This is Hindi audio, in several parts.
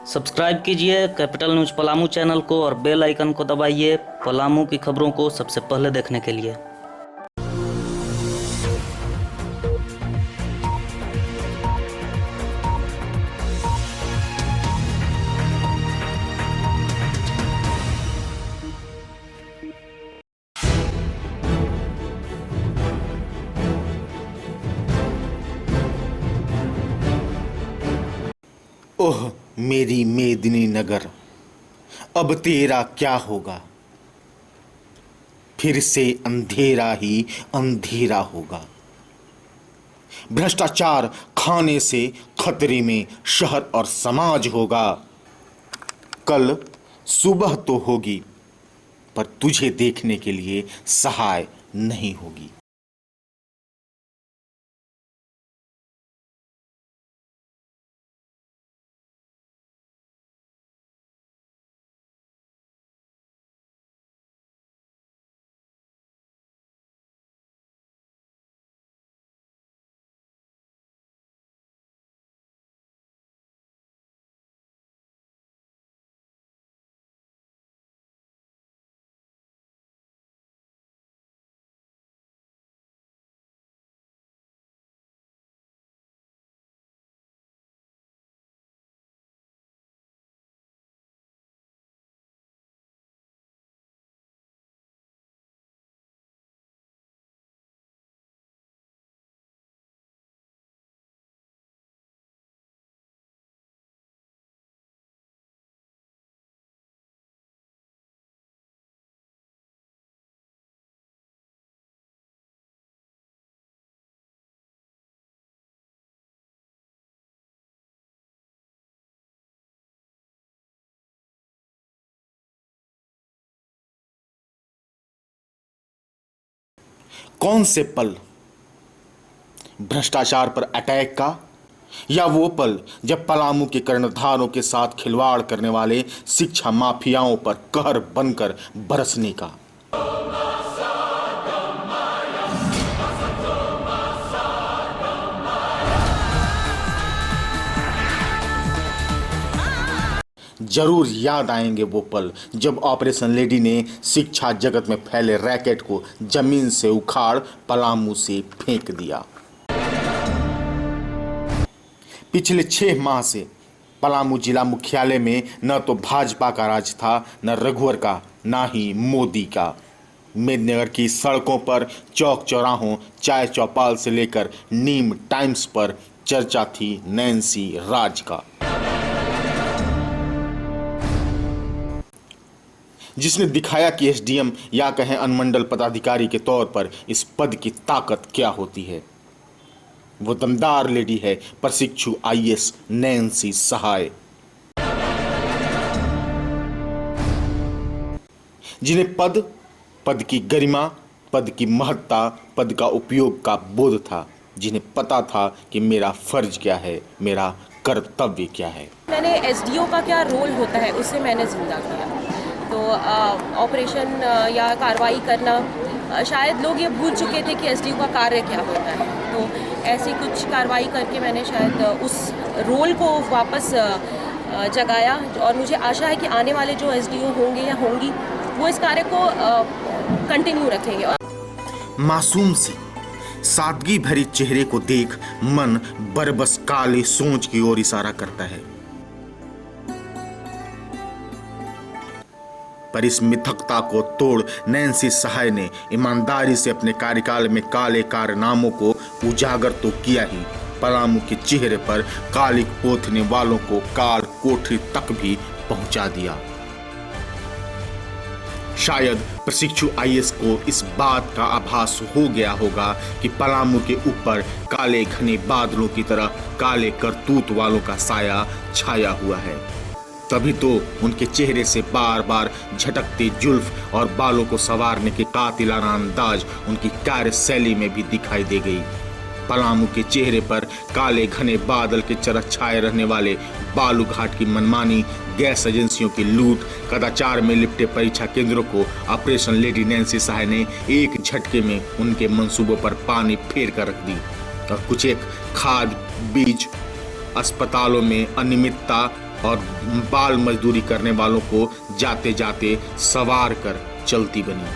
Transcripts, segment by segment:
सब्सक्राइब कीजिए कैपिटल न्यूज़ पलामू चैनल को और बेल आइकन को दबाइए पलामू की खबरों को सबसे पहले देखने के लिए। ओह मेरी मेदिनी नगर, अब तेरा क्या होगा। फिर से अंधेरा ही अंधेरा होगा। भ्रष्टाचार खाने से खतरे में शहर और समाज होगा। कल सुबह तो होगी, पर तुझे देखने के लिए सहाय नहीं होगी। कौन से पल, भ्रष्टाचार पर अटैक का, या वो पल जब पलामू के कर्णधारों के साथ खिलवाड़ करने वाले शिक्षा माफियाओं पर कहर बनकर बरसने का। जरूर याद आएंगे वो पल जब ऑपरेशन लेडी ने शिक्षा जगत में फैले रैकेट को जमीन से उखाड़ पलामू से फेंक दिया। पिछले 6 माह से पलामू जिला मुख्यालय में न तो भाजपा का राज था, न रघुवर का, न ही मोदी का। मेदिनीनगर की सड़कों पर, चौक चौराहों, चाय चौपाल से लेकर नीम टाइम्स पर चर्चा थी नैन्सी राज का, जिसने दिखाया कि एसडीएम या कहें अनुमंडल पदाधिकारी के तौर पर इस पद की ताकत क्या होती है। वो दमदार लेडी है प्रशिक्षु आईएएस नैन्सी सहाय, जिन्हें पद की गरिमा, पद की महत्ता, पद का उपयोग का बोध था, जिन्हें पता था कि मेरा फर्ज क्या है, मेरा कर्तव्य क्या है। मैंने एसडीओ का क्या रोल होता है उसे मैंने जिंदा किया। तो ऑपरेशन या कार्रवाई करना, शायद लोग ये भूल चुके थे कि एसडीओ का कार्य क्या होता है। तो ऐसी कुछ कार्रवाई करके मैंने शायद उस रोल को वापस जगाया, और मुझे आशा है कि आने वाले जो एसडीओ होंगे या होंगी वो इस कार्य को कंटिन्यू रखेंगे। मासूम सी सादगी भरी चेहरे को देख मन बरबस काले सोच की ओर इशारा करता है, पर इस मिथकता को तोड़ नैन्सी सहाय ने ईमानदारी से अपने कार्यकाल में काले कारनामों को उजागर तो किया ही, पलामू के चेहरे पर कालिक पोतने वालों को काल कोठरी तक भी पहुंचा दिया। शायद प्रशिक्षु आईएएस को इस बात का आभास हो गया होगा कि पलामू के ऊपर काले घने बादलों की तरह काले करतूत वालों का साया छाया हुआ है। तभी तो उनके चेहरे से बार बार झटकते जुल्फ और बालों को संवारने के कातिलाना अंदाज उनकी कार्यशैली में भी दिखाई दे गई। पलामू के चेहरे पर काले घने बादल के चरह छाए रहने वाले बालू घाट की मनमानी, गैस एजेंसियों की लूट, कदाचार में लिपटे परीक्षा केंद्रों को ऑपरेशन लेडी नैन्सी सहाय ने एक झटके में उनके मंसूबों पर पानी फेर कर रख दी। और कुछ एक खाद, बीज, अस्पतालों में अनियमितता और बाल मजदूरी करने वालों को जाते जाते सवार कर चलती बनी।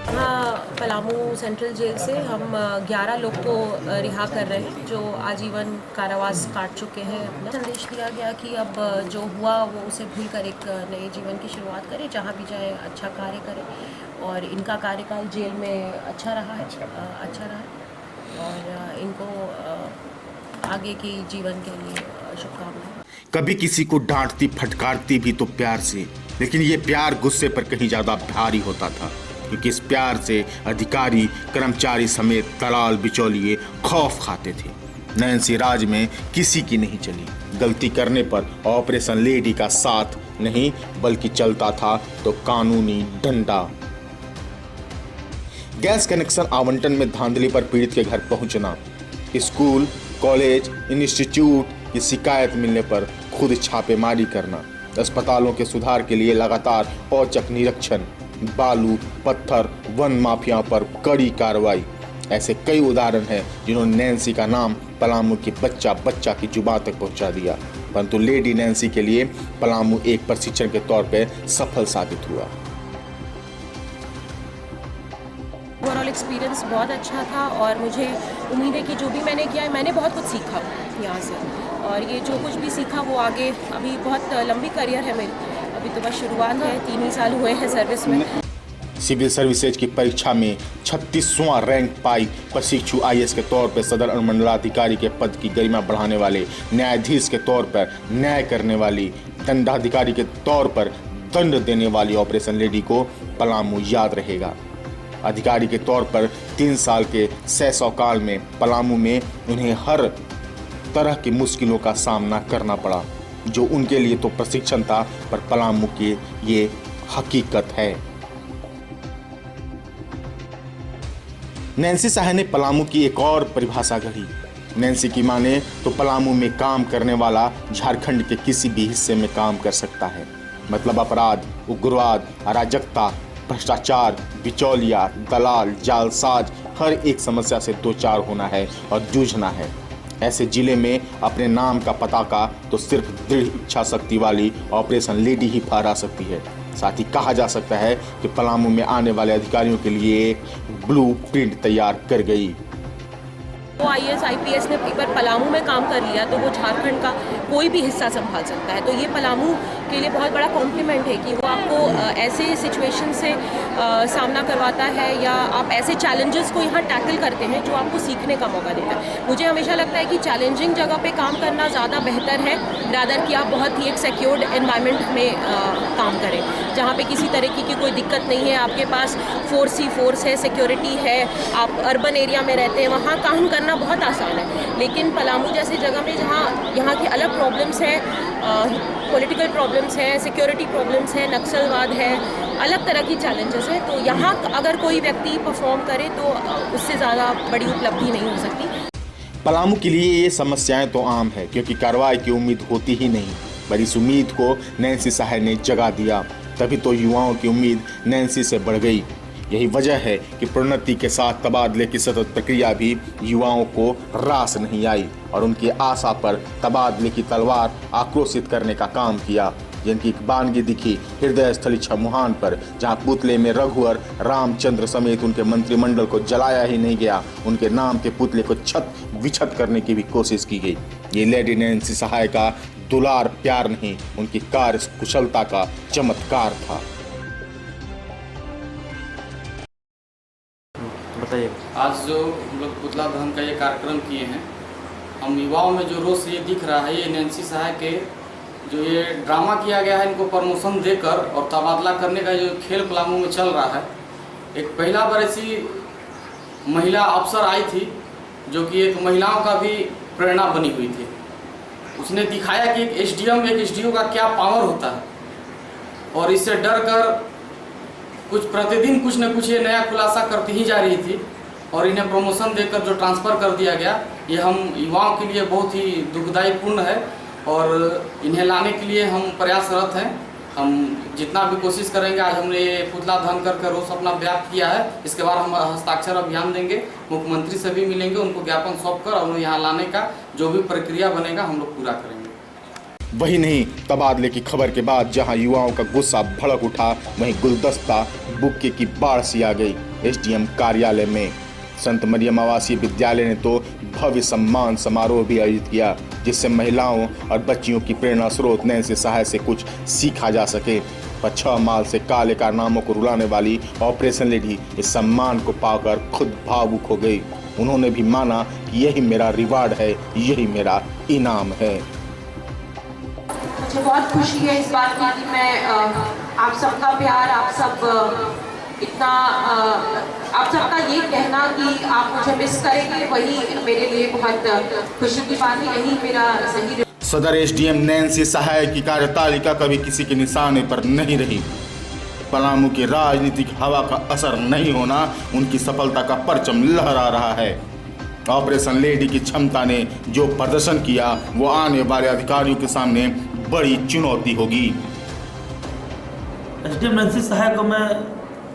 हाँ, पलामू सेंट्रल जेल से हम 11 लोग को रिहा कर रहे हैं जो आजीवन कारावास काट चुके हैं। अपना संदेश दिया गया कि अब जो हुआ वो उसे भूल कर एक नए जीवन की शुरुआत करें, जहाँ भी जाए अच्छा कार्य करें। और इनका कार्यकाल जेल में अच्छा रहा और इनको आगे की जीवन के लिए शुभकामनाएं। कभी किसी को डांटती फटकारती भी तो प्यार से, लेकिन ये प्यार गुस्से पर कहीं ज्यादा भारी होता था, क्योंकि इस प्यार से अधिकारी कर्मचारी समेत दलाल बिचौलिए खौफ खाते थे। नैन्सी राज में किसी की नहीं चली। गलती करने पर ऑपरेशन लेडी का साथ नहीं बल्कि चलता था तो कानूनी डंडा। गैस कनेक्शन आवंटन में धांधली पर पीड़ित के घर पहुंचना, स्कूल कॉलेज इंस्टीट्यूट की शिकायत मिलने पर खुद छापेमारी करना, अस्पतालों के सुधार के लिए लगातार औचक निरीक्षण, बालू पत्थर वन माफियाओं पर कड़ी कार्रवाई, ऐसे कई उदाहरण हैं जिन्होंने नैन्सी का नाम पलामू की बच्चा की जुबान तक पहुंचा दिया। परंतु लेडी नैन्सी के लिए पलामू एक प्रशिक्षण के तौर पर सफल साबित हुआ। ओवरऑल एक्सपीरियंस बहुत अच्छा था और मुझे उम्मीद है कि जो भी मैंने किया है मैंने बहुत कुछ सीखा यहाँ से, और ये जो कुछ भी सीखा वो आगे, अभी बहुत लंबी करियर है मेरी, अभी तो बस शुरुआत है, 3 ही साल हुए हैं सर्विस में। सिविल सर्विसेज की परीक्षा में 36वां रैंक पाई प्रशिक्षु आईएएस के तौर पर सदर अनुमंडलाधिकारी के पद की गरिमा बढ़ाने वाले, न्यायाधीश के तौर पर न्याय करने वाली, दंडाधिकारी के तौर पर दंड देने वाली ऑपरेशन लेडी को पलामू याद रहेगा। अधिकारी के तौर पर 3 साल के शैशव काल में पलामू में उन्हें हर तरह की मुश्किलों का सामना करना पड़ा, जो उनके लिए तो प्रशिक्षण था, पर पलामू की ये हकीकत है। नैन्सी साहा ने पलामू की एक और परिभाषा गढ़ी। नैन्सी की माने तो पलामू में काम करने वाला झारखंड के किसी भी हिस्से में काम कर सकता है। मतलब अपराध, उग्रवाद, अराजकता, भ्रष्टाचार, बिचौलिया, दलाल, जालसाज, हर एक समस्या से दो चार होना है और जूझना है। ऐसे जिले में अपने नाम का पताका तो सिर्फ दृढ़ इच्छा शक्ति वाली ऑपरेशन लेडी ही फहरा सकती है। साथ ही कहा जा सकता है कि पलामू में आने वाले अधिकारियों के लिए एक ब्लूप्रिंट तैयार कर गई। वो आईएएस आईपीएस ने एक बार पलामू में काम कर लिया तो वो झारखंड का कोई भी हिस्सा संभाल सकता है। तो ये पलामू के लिए बहुत बड़ा कॉम्प्लीमेंट है कि वो आपको ऐसे सिचुएशन से सामना करवाता है, या आप ऐसे चैलेंजेस को यहाँ टैकल करते हैं जो आपको सीखने का मौका देता है। मुझे हमेशा लगता है कि चैलेंजिंग जगह पे काम करना ज़्यादा बेहतर है, रादर कि आप बहुत ही एक सिक्योर्ड एनवायरनमेंट में काम करें, जहाँ पे किसी तरीके की कोई दिक्कत नहीं है। आपके पास फोर्स है, सिक्योरिटी है, आप अर्बन एरिया में रहते हैं, वहाँ काम करना बहुत आसान है। लेकिन पलामू जैसी जगह में जहाँ यहाँ की अलग प्रॉब्लम्स हैं, पॉलिटिकल प्रॉब्लम्स हैं, सिक्योरिटी प्रॉब्लम्स हैं, नक्सलवाद है, अलग तरह की चैलेंजेस हैं, तो यहाँ अगर कोई व्यक्ति परफॉर्म करे तो उससे ज़्यादा बड़ी उपलब्धि नहीं हो सकती। पलामू के लिए ये समस्याएं तो आम है, क्योंकि कार्रवाई की उम्मीद होती ही नहीं, पर इस उम्मीद को नैन्सी साहा ने जगा दिया। तभी तो युवाओं की उम्मीद नैन्सी से बढ़ गई। यही वजह है कि प्रोन्नति के साथ तबादले की सतत प्रक्रिया भी युवाओं को रास नहीं आई और उनकी आशा पर तबादले की तलवार आक्रोशित करने का काम किया, जिनकी बानगी दिखी हृदय स्थली छमुहान पर, जहां पुतले में रघुवर रामचंद्र समेत उनके मंत्रिमंडल को जलाया ही नहीं गया, उनके नाम के पुतले को छत विछत करने की भी कोशिश की गई। ये लेडी नैन्सी साहा का दुलार प्यार नहीं, उनकी कार्य कुशलता का चमत्कार था। बताइए। आज जो हम लोग पुतला दहन का ये कार्यक्रम किए हैं, हम युवाओं में जो रोष ये दिख रहा है, ये नैन्सी साहा के जो ये ड्रामा किया गया है, इनको प्रमोशन देकर और तबादला करने का जो खेल पलामू में चल रहा है। एक पहला बार ऐसी महिला अफसर आई थी जो कि एक महिलाओं का भी प्रेरणा बनी हुई थी। उसने दिखाया कि एक एसडीओ का क्या पावर होता है, और इससे डर कर कुछ प्रतिदिन कुछ न कुछ ये नया खुलासा करती ही जा रही थी, और इन्हें प्रमोशन देकर जो ट्रांसफ़र कर दिया गया, ये हम युवाओं के लिए बहुत ही दुखदायी पूर्ण है, और इन्हें लाने के लिए हम प्रयासरत हैं। हम जितना भी कोशिश करेंगे। आज हमने ये पुतला दहन कर रोष अपना व्यक्त किया है। इसके बाद हम हस्ताक्षर अभियान देंगे, मुख्यमंत्री से भी मिलेंगे, उनको ज्ञापन सौंप कर और यहाँ लाने का जो भी प्रक्रिया बनेगा हम लोग पूरा करेंगे। वही नहीं, तबादले की खबर के बाद जहां युवाओं का गुस्सा भड़क उठा, वहीं गुलदस्ता बुक्के की बाढ़ सी आ गई एसडीएम कार्यालय में। संत मरियम आवासीय विद्यालय ने तो भव्य सम्मान समारोह भी आयोजित किया, जिससे महिलाओं और बच्चियों की प्रेरणा स्रोत नैन्सी सहाय से कुछ सीखा जा सके। पर 6 माल से काले कारनामों को रुलाने वाली ऑपरेशन लेडी इस सम्मान को पाकर खुद भावुक हो गई। उन्होंने भी माना कि यही मेरा रिवार्ड है, यही मेरा इनाम है। मुझे बहुत खुशी है इस बात की कि मैं आप सबका प्यार, आप सब इतना आप सबका ये कहना कि आप मुझे मिस करेंगे, वही मेरे लिए बहुत खुशी की बात है। यही मेरा सही। सदर एसडीएम नैन्सी सहाय की कार्यतालिका कभी किसी के निशाने पर नहीं रही। पलामू की राजनीतिक हवा का असर नहीं होना उनकी सफलता का परचम लहरा रहा है। ऑपरेशन लेडी की क्षमता ने जो प्रदर्शन किया वो आने वाले अधिकारियों के सामने बड़ी चुनौती होगी। एसडीएम नैन्सी सहाय को मैं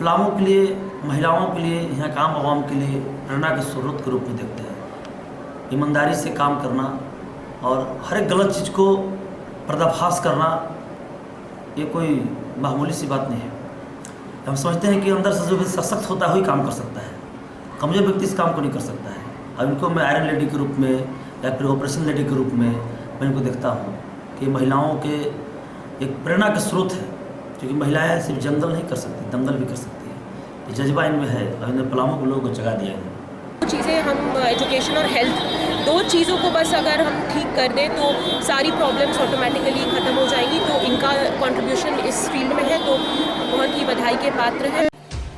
पलामू के लिए, महिलाओं के लिए, यहाँ के आम आवाम के लिए प्रेरणा के स्रोत के रूप में देखते हैं। ईमानदारी से काम करना और हर एक गलत चीज़ को पर्दाफाश करना ये कोई मामूली सी बात नहीं है। हम समझते हैं कि अंदर से जो भी सशक्त होता है वही काम कर सकता है, कमजोर व्यक्ति इस काम को नहीं कर सकता है। और इनको मैं आयरन लेडी के रूप में या फिर ऑपरेशन लेडी के रूप में मैं इनको देखता हूँ कि महिलाओं के एक प्रेरणा का स्रोत है, क्योंकि महिलाएं सिर्फ जंगल नहीं कर सकती, दंगल भी कर सकती है। ये जज्बा इनमें है और इन्हें पलामू के लोगों को जगा दिया है। चीज़ें हम एजुकेशन और हेल्थ, 2 चीज़ों को बस अगर हम ठीक कर दें तो सारी प्रॉब्लम्स ऑटोमेटिकली ख़त्म हो जाएंगी। तो इनका कंट्रीब्यूशन इस फील्ड में है तो बहुत ही बधाई के पात्र है।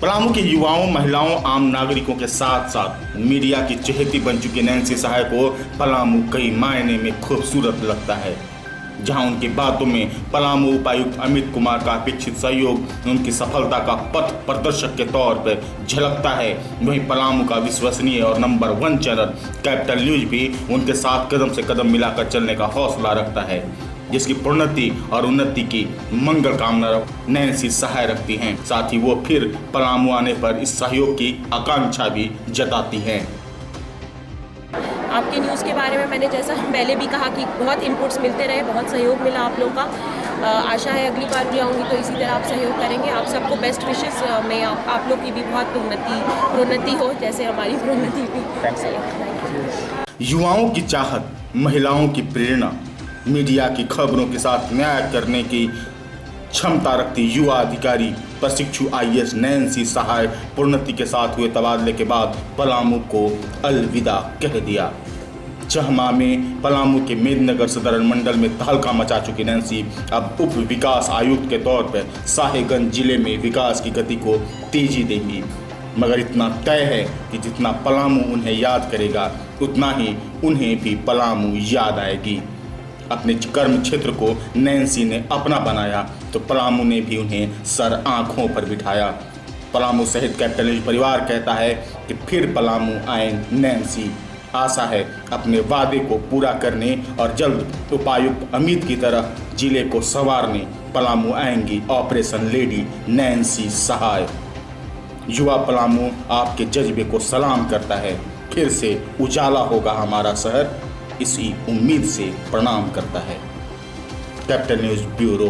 पलामू के युवाओं, महिलाओं, आम नागरिकों के साथ साथ मीडिया की चहेती बन चुकी नैन्सी सहाय को पलामू कई मायने में खूबसूरत लगता है। जहां उनकी बातों में पलामू उपायुक्त अमित कुमार का अपेक्षित सहयोग उनकी सफलता का पथ प्रदर्शक के तौर पर झलकता है, वहीं पलामू का विश्वसनीय और नंबर 1 चैनल कैपिटल न्यूज भी उनके साथ कदम से कदम मिलाकर चलने का हौसला रखता है, जिसकी प्रोन्नति और उन्नति की मंगल कामना नैन्सी सहाय रखती हैं। साथ ही वो फिर पलामू आने पर इस सहयोग की आकांक्षा भी जताती हैं। आपके न्यूज़ के बारे में मैंने जैसा पहले भी कहा कि बहुत इनपुट्स मिलते रहे, बहुत सहयोग मिला आप लोगों का। आशा है अगली बार भी आऊँगी तो इसी तरह आप सहयोग करेंगे। आप सबको बेस्ट विशेस में आप लोग की भी बहुत प्रोन्नति हो, जैसे हमारी प्रोन्नति भी। युवाओं की चाहत, महिलाओं की प्रेरणा, मीडिया की खबरों के साथ न्याय करने की क्षमता रखती युवा अधिकारी प्रशिक्षु आईएएस नैन्सी सहाय प्रोन्नति के साथ हुए तबादले के बाद पलामू को अलविदा कह दिया। 6 माह में पलामू के मेदिनीनगर सदर मंडल में तहलका मचा चुकी नैन्सी अब उप विकास आयुक्त के तौर पर साहेबगंज जिले में विकास की गति को तेजी देंगी। मगर इतना तय है कि जितना पलामू उन्हें याद करेगा उतना ही उन्हें भी पलामू याद आएगी। अपने कर्म क्षेत्र को नैन्सी ने अपना बनाया तो पलामू ने भी उन्हें सर आंखों पर बिठाया। पलामू सहित कैपिटल न्यूज परिवार कहता है कि फिर पलामू आए नैन्सी। आशा है अपने वादे को पूरा करने और जल्द उपायुक्त अमित की तरह जिले को संवारने पलामू आएंगी ऑपरेशन लेडी नैन्सी सहाय। युवा पलामू आपके जज्बे को सलाम करता है। फिर से उजाला होगा हमारा शहर, इसी उम्मीद से प्रणाम करता है। Capital news bureau.